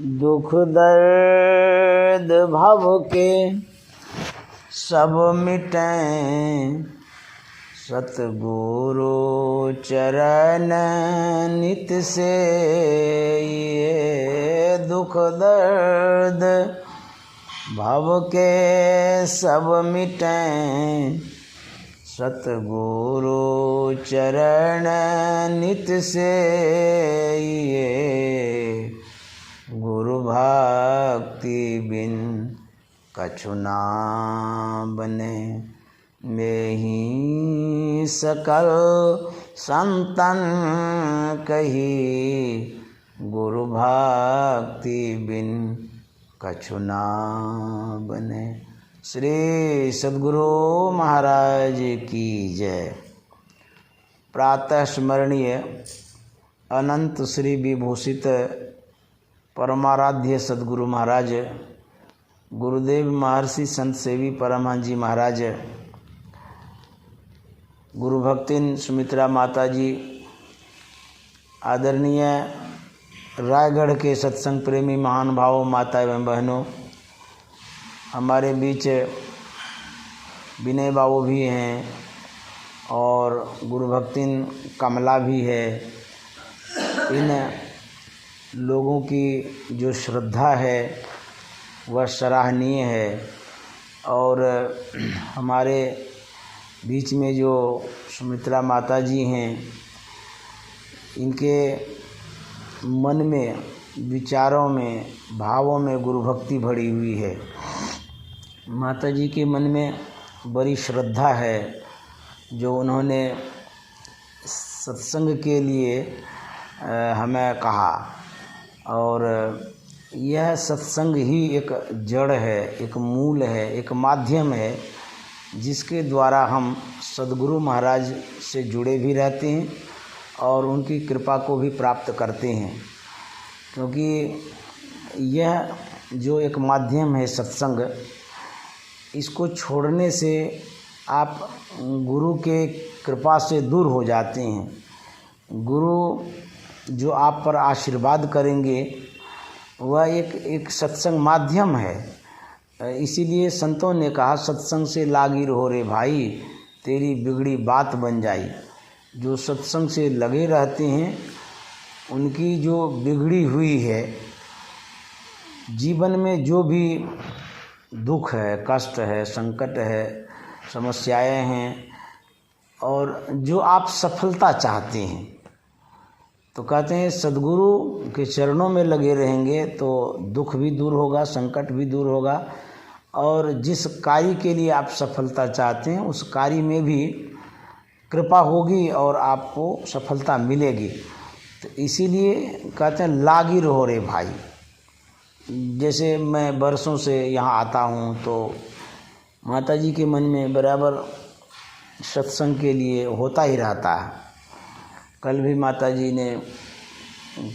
दुख दर्द भव के सब मिटें, सतगुरु चरण नित से ये दुख दर्द भव के सब मिटें, सतगुरु चरण नित से ये गुरु भक्ति बिन कछु ना बने। में ही सकल संतन कही, गुरु भक्ति बिन कछु ना बने। श्री सद्गुरु महाराज की जय। प्रातः स्मरणीय अनंत श्री विभूषित परमाराध्य सद्गुरु महाराज गुरुदेव महर्षि संत सेवी परमहंस जी महाराज, गुरु भक्तिन सुमित्रा माता जी, आदरणीय रायगढ़ के सत्संग प्रेमी महान भावों, माता एवं बहनों, हमारे बीच विनय बाबू भी हैं और गुरु भक्तिन कमला भी है। इन लोगों की जो श्रद्धा है वह सराहनीय है। और हमारे बीच में जो सुमित्रा माता जी हैं, इनके मन में, विचारों में, भावों में गुरु भक्ति भरी हुई है। माता जी के मन में बड़ी श्रद्धा है, जो उन्होंने सत्संग के लिए हमें कहा। और यह सत्संग ही एक जड़ है, एक मूल है, एक माध्यम है, जिसके द्वारा हम सद्गुरु महाराज से जुड़े भी रहते हैं और उनकी कृपा को भी प्राप्त करते हैं। क्योंकि यह जो एक माध्यम है सत्संग, इसको छोड़ने से आप गुरु के कृपा से दूर हो जाते हैं। गुरु जो आप पर आशीर्वाद करेंगे वह एक सत्संग माध्यम है। इसीलिए संतों ने कहा, सत्संग से लागी रहो रे भाई, तेरी बिगड़ी बात बन जाई। जो सत्संग से लगे रहते हैं उनकी जो बिगड़ी हुई है, जीवन में जो भी दुख है, कष्ट है, संकट है, समस्याएं हैं, और जो आप सफलता चाहते हैं, तो कहते हैं सद्गुरु के चरणों में लगे रहेंगे तो दुख भी दूर होगा, संकट भी दूर होगा, और जिस कार्य के लिए आप सफलता चाहते हैं उस कार्य में भी कृपा होगी और आपको सफलता मिलेगी। तो इसीलिए कहते हैं लागी रहो रे भाई। जैसे मैं बरसों से यहाँ आता हूँ तो माता जी के मन में बराबर सत्संग के लिए होता ही रहता है। कल भी माता जी ने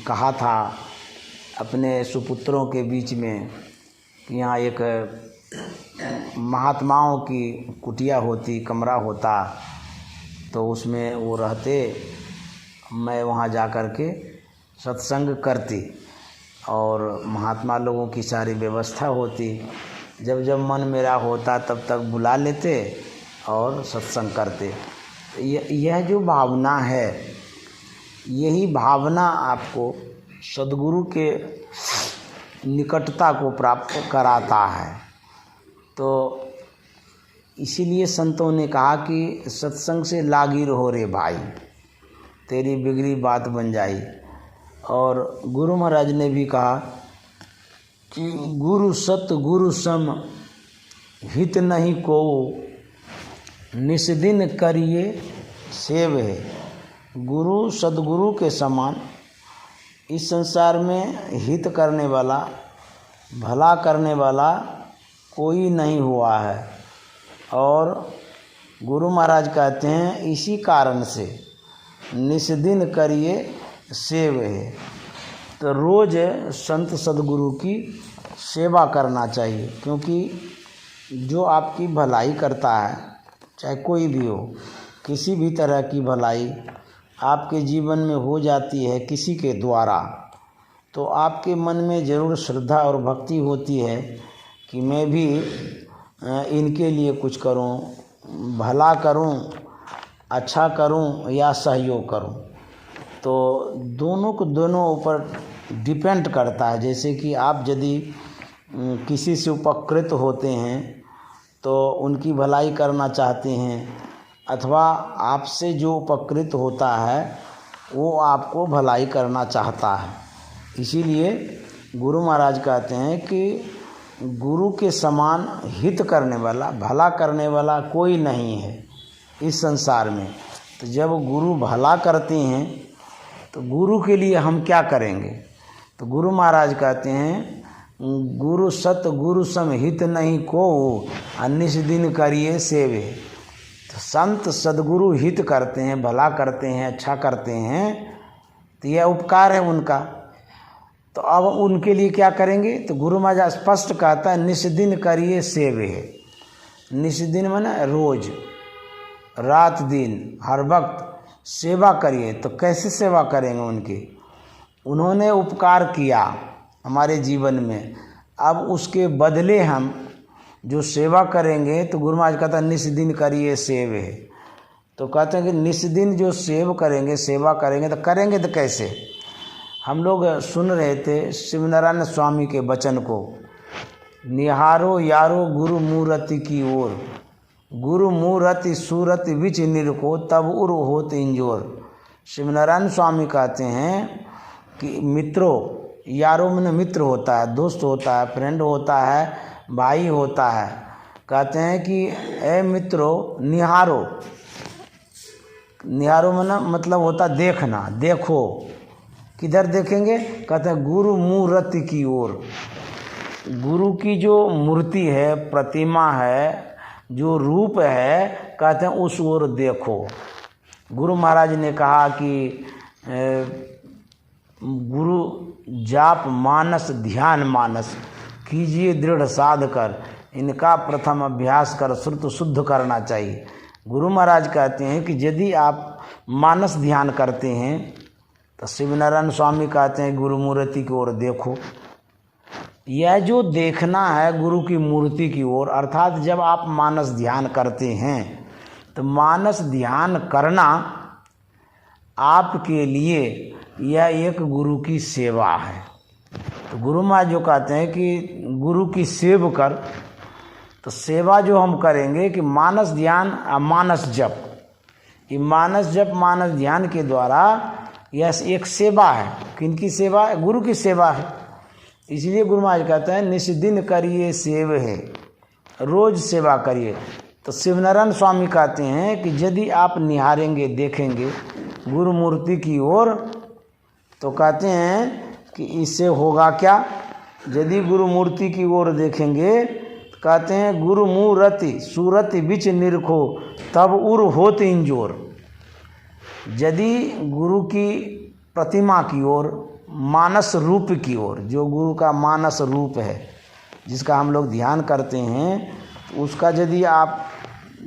कहा था अपने सुपुत्रों के बीच में कि यहाँ एक महात्माओं की कुटिया होती, कमरा होता, तो उसमें वो रहते, मैं वहाँ जा कर के सत्संग करती और महात्मा लोगों की सारी व्यवस्था होती। जब जब मन मेरा होता तब तक बुला लेते और सत्संग करते। यह जो भावना है, यही भावना आपको सद्गुरु के निकटता को प्राप्त कराता है। तो इसीलिए संतों ने कहा कि सत्संग से लागी रहो रे भाई, तेरी बिगड़ी बात बन जाई। और गुरु महाराज ने भी कहा कि गुरु सत गुरु सम हित नहीं को, निस्दिन करिए सेव है। गुरु सद्गुरु के समान इस संसार में हित करने वाला, भला करने वाला कोई नहीं हुआ है। और गुरु महाराज कहते हैं इसी कारण से निस्दिन करिए सेव है। तो रोज़ संत सद्गुरु की सेवा करना चाहिए, क्योंकि जो आपकी भलाई करता है, चाहे कोई भी हो, किसी भी तरह की भलाई आपके जीवन में हो जाती है किसी के द्वारा, तो आपके मन में ज़रूर श्रद्धा और भक्ति होती है कि मैं भी इनके लिए कुछ करूं, भला करूं, अच्छा करूं या सहयोग करूं। तो दोनों को दोनों ऊपर डिपेंड करता है। जैसे कि आप यदि किसी से उपकृत होते हैं तो उनकी भलाई करना चाहते हैं, अथवा आपसे जो उपकृत होता है वो आपको भलाई करना चाहता है। इसीलिए गुरु महाराज कहते हैं कि गुरु के समान हित करने वाला, भला करने वाला कोई नहीं है इस संसार में। तो जब गुरु भला करते हैं तो गुरु के लिए हम क्या करेंगे? तो गुरु महाराज कहते हैं गुरु सत गुरु सम हित नहीं को अनिस दिन करिए सेवे। तो संत सदगुरु हित करते हैं, भला करते हैं, अच्छा करते हैं, तो यह उपकार है उनका। तो अब उनके लिए क्या करेंगे? तो गुरु महाराज स्पष्ट कहता है निस्दिन करिए सेवे। निस्दिन माने रोज, रात दिन, हर वक्त सेवा करिए। तो कैसे सेवा करेंगे उनकी? उन्होंने उपकार किया हमारे जीवन में, अब उसके बदले हम जो सेवा करेंगे, तो गुरु महाराज कहता है निस्दिन करिए सेवे। तो कहते हैं कि निस्दिन जो सेव करेंगे, सेवा करेंगे, तो करेंगे तो कैसे? हम लोग सुन रहे थे शिवनारायण स्वामी के वचन को, निहारो यारो गुरु मूर्ति की ओर, गुरु मूर्ति सूरत विच निरको तब उर होत इंजोर। शिवनारायण स्वामी कहते हैं कि मित्रों, यारों में मित्र होता है, दोस्त होता है, फ्रेंड होता है, भाई होता है। कहते हैं कि ए मित्रों निहारो, निहारो में मतलब होता देखना, देखो। किधर देखेंगे? कहते हैं गुरु मूर्ति की ओर। गुरु की जो मूर्ति है, प्रतिमा है, जो रूप है, कहते हैं उस ओर देखो। गुरु महाराज ने कहा कि गुरु जाप मानस ध्यान मानस कीजिए दृढ़ साध कर, इनका प्रथम अभ्यास कर श्रुत शुद्ध करना चाहिए। गुरु महाराज कहते हैं कि यदि आप मानस ध्यान करते हैं तो शिवनारायण स्वामी कहते हैं गुरु मूर्ति की ओर देखो। यह जो देखना है गुरु की मूर्ति की ओर, अर्थात जब आप मानस ध्यान करते हैं तो मानस ध्यान करना आपके लिए यह एक गुरु की सेवा है। तो गुरु महाराज जो कहते हैं कि गुरु की सेव कर, तो सेवा जो हम करेंगे कि मानस ध्यान और मानस जप, ये मानस जप मानस ध्यान के द्वारा यह एक सेवा है। किनकी सेवा है? गुरु की सेवा है। इसलिए गुरु महाराज कहते हैं निस्दिन करिए सेव है, रोज सेवा करिए। तो शिवनारायण स्वामी कहते हैं कि यदि आप निहारेंगे, देखेंगे गुरु मूर्ति की ओर, तो कहते हैं कि इससे होगा क्या? यदि गुरु मूर्ति की ओर देखेंगे तो कहते हैं गुरु मूर्ति सूरत बिच निरखो तब उर होत इंजोर। यदि गुरु की प्रतिमा की ओर, मानस रूप की ओर, जो गुरु का मानस रूप है जिसका हम लोग ध्यान करते हैं, तो उसका यदि आप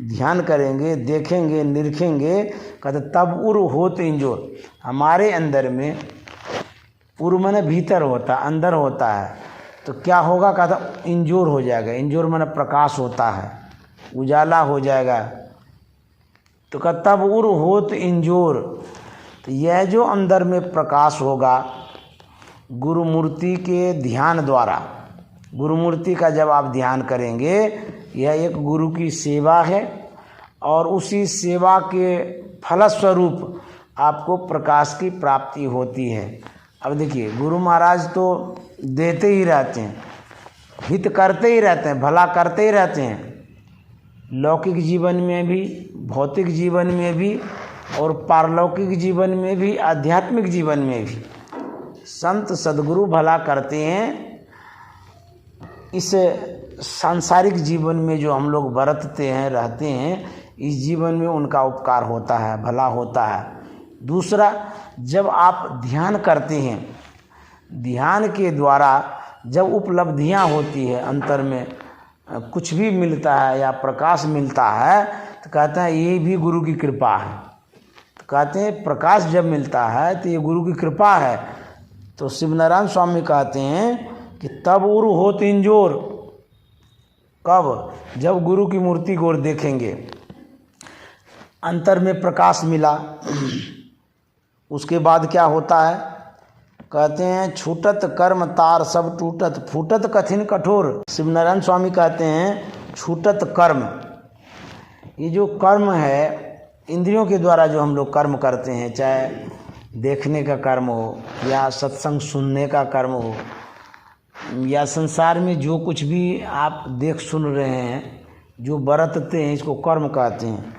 ध्यान करेंगे, देखेंगे, निरखेंगे, कहते तब उर होत इंजोर। हमारे अंदर में उर माने भीतर होता, अंदर होता है, तो क्या होगा? कहता इंजोर हो जाएगा। इंजोर माने प्रकाश होता है, उजाला हो जाएगा। तो कहता तब उर होत इंजोर। तो यह जो अंदर में प्रकाश होगा गुरु मूर्ति के ध्यान द्वारा, गुरु मूर्ति का जब आप ध्यान करेंगे, यह एक गुरु की सेवा है और उसी सेवा के फलस्वरूप आपको प्रकाश की प्राप्ति होती है। अब देखिए गुरु महाराज तो देते ही रहते हैं, हित करते ही रहते हैं, भला करते ही रहते हैं, लौकिक जीवन में भी, भौतिक जीवन में भी और पारलौकिक जीवन में भी, आध्यात्मिक जीवन में भी संत सद्गुरु भला करते हैं। इस सांसारिक जीवन में जो हम लोग बरतते हैं, रहते हैं, इस जीवन में उनका उपकार होता है, भला होता है। दूसरा, जब आप ध्यान करते हैं, ध्यान के द्वारा जब उपलब्धियां होती है, अंतर में कुछ भी मिलता है या प्रकाश मिलता है, तो कहते हैं ये भी गुरु की कृपा है। तो कहते हैं प्रकाश जब मिलता है तो ये गुरु की कृपा है। तो शिवनारायण स्वामी कहते हैं कि तब उरु हो तिंजोर, कब? जब गुरु की मूर्ति को देखेंगे, अंतर में प्रकाश मिला, उसके बाद क्या होता है? कहते हैं छूटत कर्म तार सब टूटत, फूटत कठिन कठोर। शिवनारायण स्वामी कहते हैं छूटत कर्म, ये जो कर्म है इंद्रियों के द्वारा जो हम लोग कर्म करते हैं, चाहे देखने का कर्म हो या सत्संग सुनने का कर्म हो या संसार में जो कुछ भी आप देख सुन रहे हैं, जो बरतते हैं, इसको कर्म कहते हैं।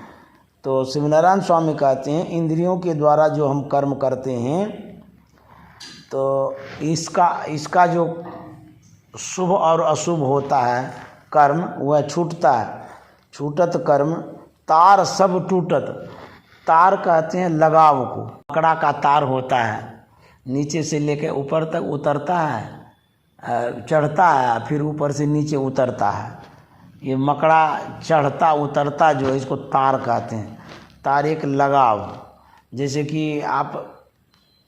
तो शिवनारायण स्वामी कहते हैं इंद्रियों के द्वारा जो हम कर्म करते हैं, तो इसका जो शुभ और अशुभ होता है कर्म, वह छूटता है। छूटत कर्म तार सब टूटत, तार कहते हैं लगाव को। मकड़ा का तार होता है, नीचे से लेकर ऊपर तक उतरता है, चढ़ता है, फिर ऊपर से नीचे उतरता है। ये मकड़ा चढ़ता उतरता जो है, इसको तार कहते हैं। तार एक लगाव, जैसे कि आप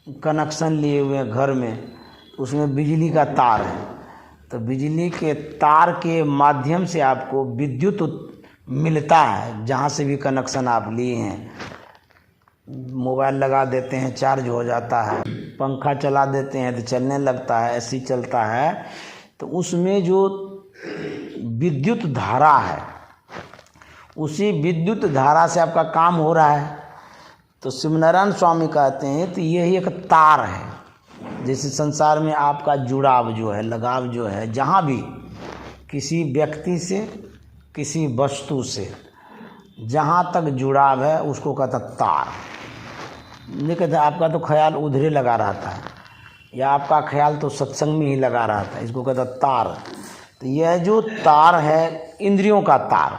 कनेक्शन लिए हुए हैं घर में, उसमें बिजली का तार है, तो बिजली के तार के माध्यम से आपको विद्युत मिलता है। जहाँ से भी कनेक्शन आप लिए हैं, मोबाइल लगा देते हैं चार्ज हो जाता है, पंखा चला देते हैं तो चलने लगता है, एसी चलता है, तो उसमें जो विद्युत धारा है, उसी विद्युत धारा से आपका काम हो रहा है। तो शिवनारायण स्वामी कहते हैं तो यही एक तार है। जैसे संसार में आपका जुड़ाव जो है, लगाव जो है, जहाँ भी किसी व्यक्ति से, किसी वस्तु से जहाँ तक जुड़ाव है, उसको कहता तार। नहीं कहते आपका तो ख्याल उधरे लगा रहता है, या आपका ख्याल तो सत्संग में ही लगा रहता है, इसको कहता तार। तो यह जो तार है इंद्रियों का तार,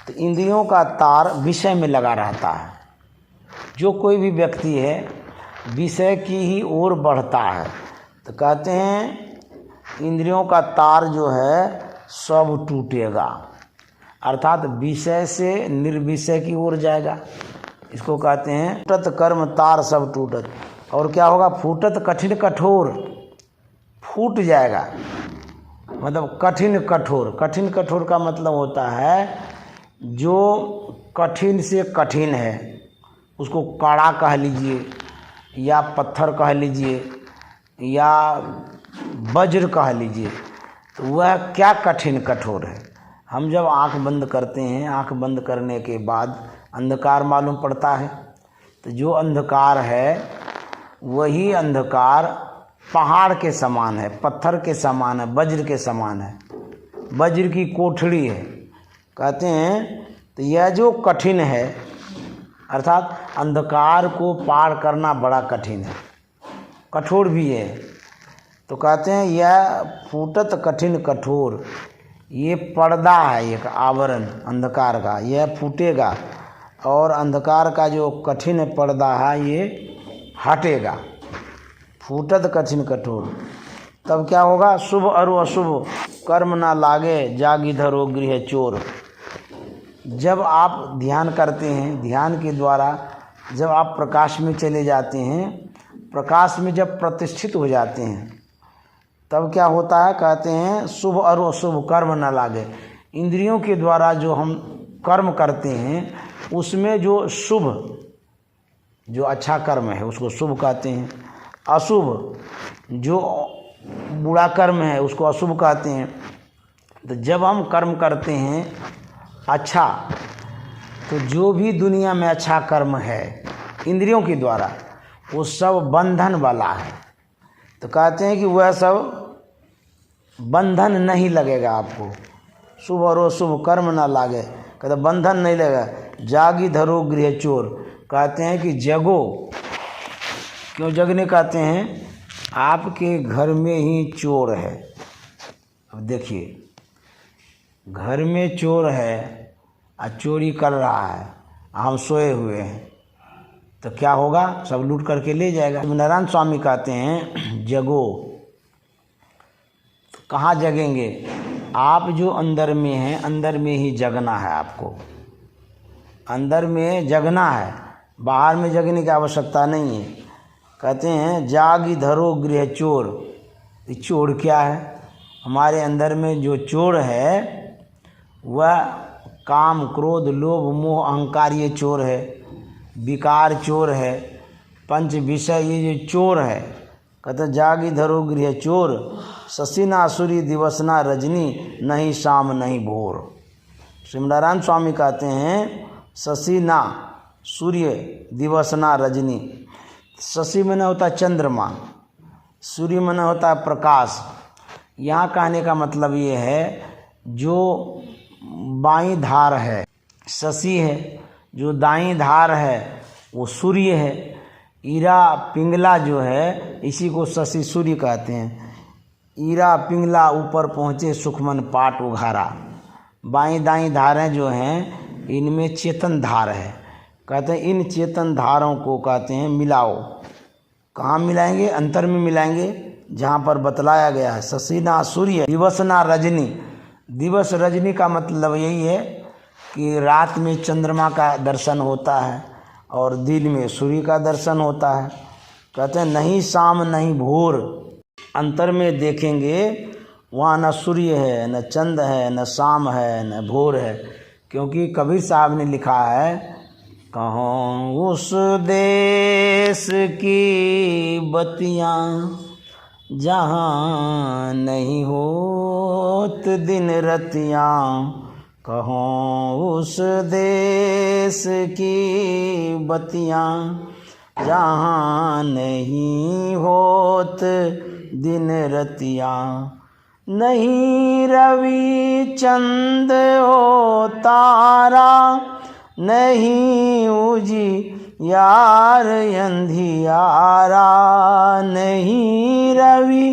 तो इंद्रियों का तार विषय में लगा रहता है। जो कोई भी व्यक्ति है विषय की ही ओर बढ़ता है, तो कहते हैं इंद्रियों का तार जो है सब टूटेगा, अर्थात विषय से निर्विषय की ओर जाएगा। इसको कहते हैं टूटत कर्म तार सब टूटत। और क्या होगा? फूटत कठिन कठोर, फूट जाएगा, मतलब कठिन कठोर। कठिन कठोर का मतलब होता है जो कठिन से कठिन है, उसको काड़ा कह लीजिए, या पत्थर कह लीजिए, या वज्र कह लीजिए, तो वह क्या कठिन कठोर है। हम जब आंख बंद करते हैं, आंख बंद करने के बाद अंधकार मालूम पड़ता है, तो जो अंधकार है वही अंधकार पहाड़ के समान है, पत्थर के समान है, वज्र के समान है, वज्र की कोठड़ी है। कहते हैं तो यह जो कठिन है, अर्थात अंधकार को पार करना बड़ा कठिन है, कठोर भी है। तो कहते हैं यह फूटत कठिन कठोर, ये पर्दा है, एक आवरण अंधकार का, यह फूटेगा और अंधकार का जो कठिन पर्दा है ये हटेगा। फूटत कठिन कठोर, तब क्या होगा? शुभ और अशुभ कर्म ना लागे, जाग इधर हो गृह चोर। जब आप ध्यान करते हैं, ध्यान के द्वारा जब आप प्रकाश में चले जाते हैं, प्रकाश में जब प्रतिष्ठित हो जाते हैं, तब क्या होता है? कहते हैं शुभ और अशुभ कर्म न लागे। इंद्रियों के द्वारा जो हम कर्म करते हैं, उसमें जो शुभ, जो अच्छा कर्म है उसको शुभ कहते हैं, अशुभ जो बुरा कर्म है उसको अशुभ कहते हैं। तो जब हम कर्म करते हैं अच्छा, तो जो भी दुनिया में अच्छा कर्म है इंद्रियों के द्वारा, वो सब बंधन वाला है। तो कहते हैं कि वह सब बंधन नहीं लगेगा आपको, शुभ और अशुभ कर्म ना लागे, कहते बंधन नहीं लगेगा। जागी धरो गृह चोर, कहते हैं कि जगो। क्यों जगने कहते हैं? आपके घर में ही चोर है। अब देखिए, घर में चोर है और चोरी कर रहा है, हम सोए हुए हैं, तो क्या होगा? सब लूट करके ले जाएगा। नारायण स्वामी कहते हैं जगो। तो कहाँ जगेंगे? आप जो अंदर में हैं, अंदर में ही जगना है आपको, अंदर में जगना है, बाहर में जगने की आवश्यकता नहीं है। कहते हैं जागी धरो गृह चोर। ये चोर क्या है? हमारे अंदर में जो चोर है वह काम क्रोध लोभ मोह अहंकार, ये चोर है। विकार चोर है। पंच विषय ये जो चोर है। कहते जागी धरो गृह चोर, शशिना सूर्य दिवसना रजनी, नहीं शाम नहीं भोर। श्रीनारायण स्वामी कहते हैं शशिना सूर्य दिवसना रजनी। शशि में न होता चंद्रमा, सूर्य में न होता प्रकाश। यहाँ कहने का मतलब ये है जो बाईं धार है शशि है, जो दाईं धार है वो सूर्य है। ईरा पिंगला जो है इसी को शशि सूर्य कहते हैं। ईरा पिंगला ऊपर पहुँचे सुखमन पाट उघारा। बाईं दाईं धारें जो हैं इनमें चेतन धार है। कहते हैं इन चेतन धारों को कहते हैं मिलाओ। कहाँ मिलाएंगे? अंतर में मिलाएंगे जहाँ पर बतलाया गया है शशिना सूर्य दिवसना रजनी। दिवस रजनी का मतलब यही है कि रात में चंद्रमा का दर्शन होता है और दिन में सूर्य का दर्शन होता है। कहते हैं नहीं शाम नहीं भोर। अंतर में देखेंगे वहाँ न सूर्य है, न चंद्र है, न शाम है, न भोर है। क्योंकि कबीर साहब ने लिखा है कहूँ उस देश की बत्तियाँ जहाँ नहीं होत दिन रतियाँ। कहूँ उस देश की बत्तियाँ जहाँ नहीं होत दिन रतियाँ। नहीं रवि चंद हो तारा, नहीं उजी यार अंधियारा। नहीं रवि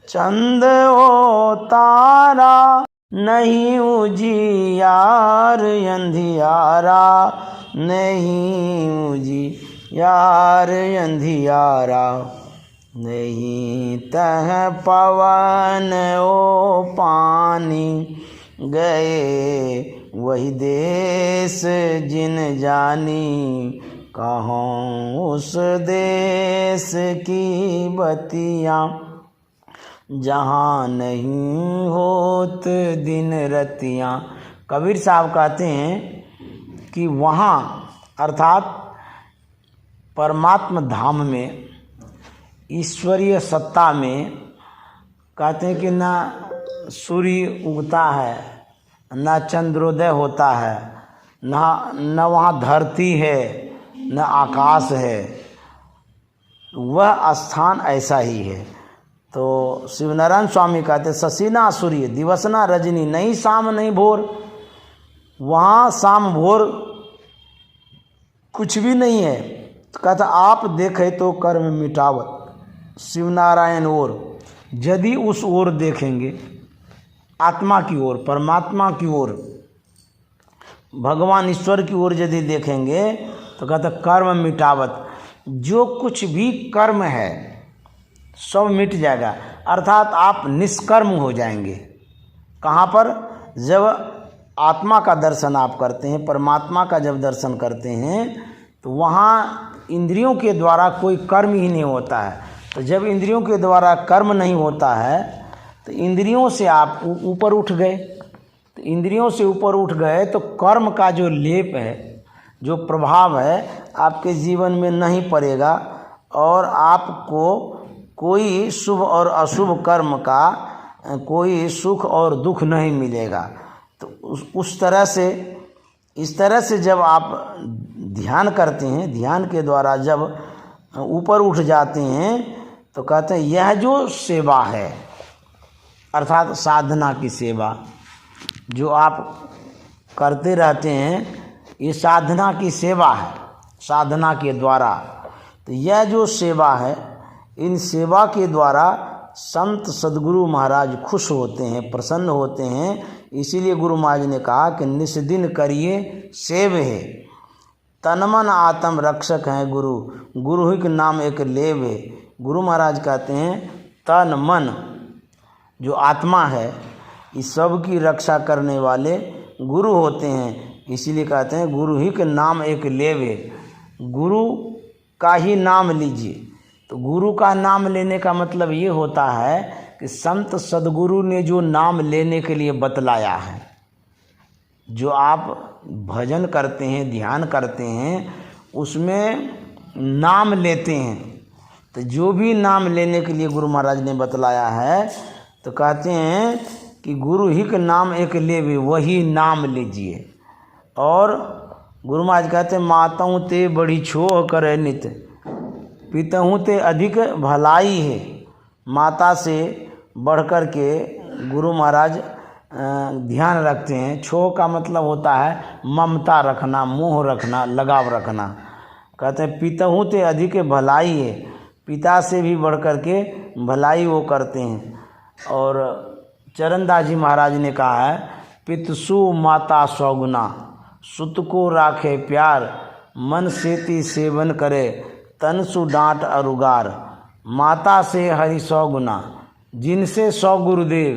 चंद हो तारा, नहीं उजी यार अंधियारा। नहीं उजी यार अंधियारा। नहीं तह पवन ओ पानी, गए वही देश जिन जानी। कहूँ उस देश की बत्तियाँ जहाँ नहीं होत दिन रतियाँ। कबीर साहब कहते हैं कि वहाँ अर्थात परमात्मा धाम में ईश्वरीय सत्ता में कहते हैं कि ना सूर्य उगता है, न चंद्रोदय होता है, न वहाँ धरती है, न आकाश है। वह स्थान ऐसा ही है। तो शिवनारायण स्वामी कहते शशिना सूर्य दिवसना रजनी, नहीं शाम नहीं भोर। वहाँ शाम भोर कुछ भी नहीं है। तो कहता आप देखे तो कर्म मिटावत शिवनारायण ओर। यदि उस ओर देखेंगे आत्मा की ओर, परमात्मा की ओर, भगवान ईश्वर की ओर यदि देखेंगे तो कहता कर्म मिटावत। जो कुछ भी कर्म है सब मिट जाएगा। अर्थात आप निष्कर्म हो जाएंगे। कहाँ पर? जब आत्मा का दर्शन आप करते हैं, परमात्मा का जब दर्शन करते हैं तो वहाँ इंद्रियों के द्वारा कोई कर्म ही नहीं होता है। तो जब इंद्रियों के द्वारा कर्म नहीं होता है तो इंद्रियों से आप ऊपर उठ गए। तो इंद्रियों से ऊपर उठ गए तो कर्म का जो लेप है, जो प्रभाव है, आपके जीवन में नहीं पड़ेगा और आपको कोई शुभ और अशुभ कर्म का कोई सुख और दुख नहीं मिलेगा। तो उस तरह से, इस तरह से जब आप ध्यान करते हैं, ध्यान के द्वारा जब ऊपर उठ जाते हैं तो कहते हैं यह जो सेवा है अर्थात साधना की सेवा जो आप करते रहते हैं, ये साधना की सेवा है, साधना के द्वारा। तो यह जो सेवा है, इन सेवा के द्वारा संत सद्गुरु महाराज खुश होते हैं, प्रसन्न होते हैं। इसीलिए गुरु महाराज ने कहा कि निस्दिन करिए सेव है, तन मन आत्म रक्षक हैं गुरु, गुरु ही के नाम एक लेव है। गुरु महाराज कहते हैं तन मन जो आत्मा है इस सब की रक्षा करने वाले गुरु होते हैं। इसीलिए कहते हैं गुरु ही के नाम एक लेव है। गुरु का ही नाम लीजिए, तो गुरु का नाम लेने का मतलब ये होता है कि संत सदगुरु ने जो नाम लेने के लिए बतलाया है, जो आप भजन करते हैं, ध्यान करते हैं, उसमें नाम लेते हैं। तो जो भी नाम लेने के लिए गुरु महाराज ने बतलाया है, तो कहते हैं कि गुरु ही का नाम एक लेवे, वही नाम लीजिए। और गुरु महाराज कहते हैं माताऊँ ते बड़ी छोह करे नित, पितहूँ ते अधिक भलाई है। माता से बढ़कर के गुरु महाराज ध्यान रखते हैं। छोह का मतलब होता है ममता रखना, मोह रखना, लगाव रखना। कहते हैं पितहूँ ते अधिक भलाई है, पिता से भी बढ़कर के भलाई वो करते हैं। और चरणदास जी महाराज ने कहा है पितसु माता सौगुना, सुत को राखे प्यार, मन सेती सेवन करे, तनसु डांट अरुगार। माता से हरि सौगुना, जिनसे सौ गुरुदेव,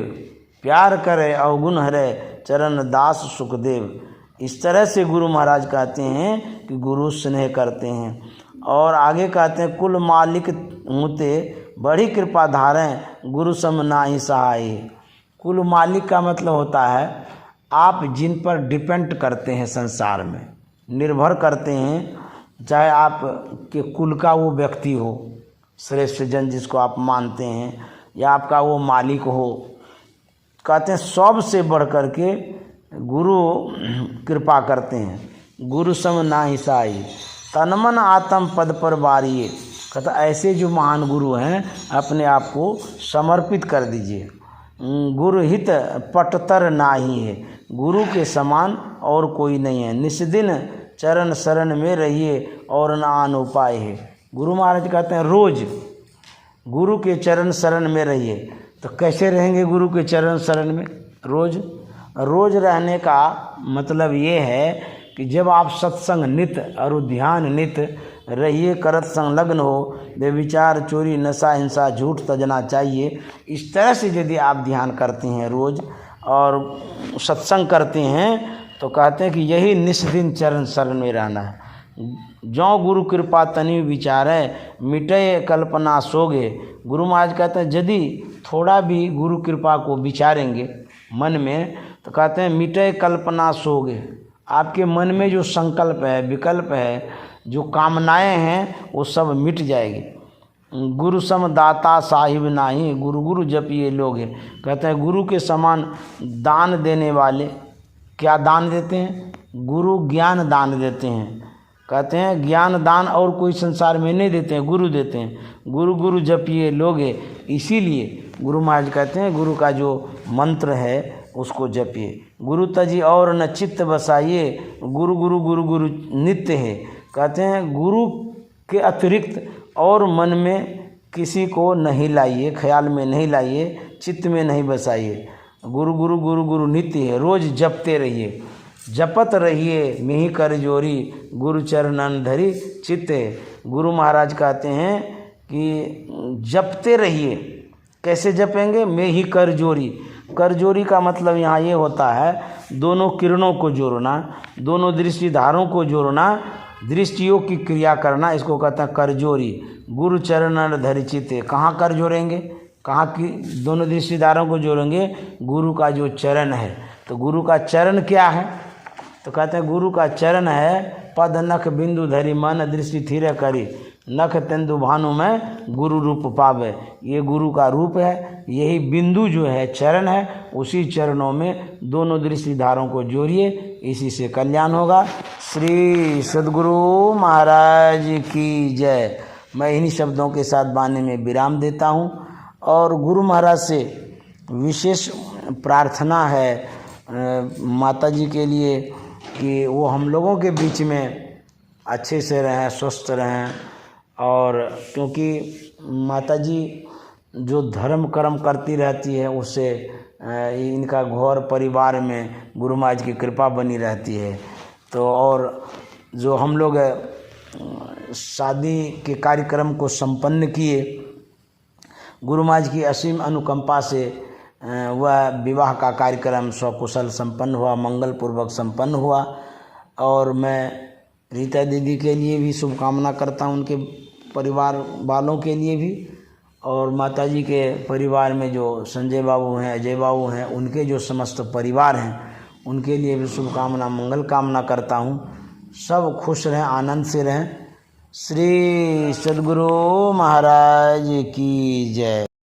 प्यार करे अवगुण हरे, चरण दास सुखदेव। इस तरह से गुरु महाराज कहते हैं कि गुरु स्नेह करते हैं। और आगे कहते हैं कुल मालिक होते बड़ी कृपा धारें, गुरु सम नाहि सहाय। कुल मालिक का मतलब होता है आप जिन पर डिपेंड करते हैं, संसार में निर्भर करते हैं, चाहे आप के कुल का वो व्यक्ति हो, श्रेष्ठ जन जिसको आप मानते हैं, या आपका वो मालिक हो। कहते हैं सबसे बढ़ कर के गुरु कृपा करते हैं। गुरु सम नाहि सहाय, तन मन आत्म पद पर बारिये। कहता ऐसे जो महान गुरु हैं अपने आप को समर्पित कर दीजिए। गुरु हित पटतर नाही है, गुरु के समान और कोई नहीं है। निस्दिन चरण शरण में रहिए और न आन उपाय है। गुरु महाराज कहते हैं रोज गुरु के चरण शरण में रहिए। तो कैसे रहेंगे गुरु के चरण शरण में? रोज रहने का मतलब ये है कि जब आप सत्संग नित और ध्यान नित रहिए, करत संलग्न हो, बेविचार चोरी नशा हिंसा झूठ तजना चाहिए। इस तरह से यदि आप ध्यान करते हैं रोज और सत्संग करते हैं, तो कहते हैं कि यही निस्दिन चरण शरण में रहना है। जो गुरु कृपा तनि विचारे, मिटे कल्पना सोगे। गुरु महाराज कहते हैं यदि थोड़ा भी गुरु कृपा को विचारेंगे मन में, तो कहते हैं मिटे कल्पना सोगे। आपके मन में जो संकल्प है, विकल्प है, जो कामनाएं हैं, वो सब मिट जाएगी। गुरु सम दाता साहिब नाही, गुरु गुरु जपिए लोग हैं। कहते हैं गुरु के समान दान देने वाले क्या दान देते हैं? गुरु ज्ञान दान देते हैं। कहते हैं ज्ञान दान और कोई संसार में नहीं देते हैं, गुरु देते हैं। गुरु गुरु जपिए लोगे। इसीलिए गुरु महाराज कहते हैं गुरु का जो मंत्र है उसको जपिए। गुरु तजी और न चित्त बसाइए, गुरु गुरु गुरु गुरु नित्य है। कहते हैं गुरु के अतिरिक्त और मन में किसी को नहीं लाइए, ख्याल में नहीं लाइए, चित्त में नहीं बसाइए। गुरु गुरु गुरु गुरु नित्य है। रोज जपते रहिए, जपत रहिए मिहि कर जोरी, गुरु चरणन धरी चित्ते। गुरु महाराज कहते हैं कि जपते रहिए। कैसे जपेंगे? मिहि कर जोरी। कर जोरी का मतलब यहाँ ये होता है दोनों किरणों को जोड़ना, दोनों दृष्टिधारों को जोड़ना, दृष्टियों की क्रिया करना, इसको कहते हैं कर जोरी। गुरु चरणन धरि चित्ते। कहाँ कर जोड़ेंगे? कहाँ की दोनों दृष्टिधारों को जोड़ेंगे? गुरु का जो चरण है। तो गुरु का चरण क्या है? तो कहते हैं गुरु का चरण है पद नख बिंदु धरि मन दृष्टि थिर करी, नख तेंदु भानु में गुरु रूप पावे। ये गुरु का रूप है, यही बिंदु जो है चरण है, उसी चरणों में दोनों दृष्टिधारों को जोड़िए, इसी से कल्याण होगा। श्री सद्गुरु महाराज की जय। मैं इन्हीं शब्दों के साथ वाणी में विराम देता हूँ। और गुरु महाराज से विशेष प्रार्थना है माता जी के लिए कि वो हम लोगों के बीच में अच्छे से रहें, स्वस्थ रहें। और क्योंकि माता जी जो धर्म कर्म करती रहती है, उससे इनका घर परिवार में गुरु महाराज की कृपा बनी रहती है। तो और जो हम लोग शादी के कार्यक्रम को संपन्न किए, गुरु महाराज की असीम अनुकंपा से वह विवाह का कार्यक्रम सकुशल संपन्न हुआ, मंगल पूर्वक संपन्न हुआ। और मैं रीता दीदी के लिए भी शुभकामना करता हूँ, उनके परिवार वालों के लिए भी और माताजी के परिवार में जो संजय बाबू हैं, अजय बाबू हैं, उनके जो समस्त परिवार हैं, उनके लिए भी शुभकामना, मंगल कामना करता हूँ। सब खुश रहें, आनंद से रहें। श्री सद्गुरु महाराज की जय।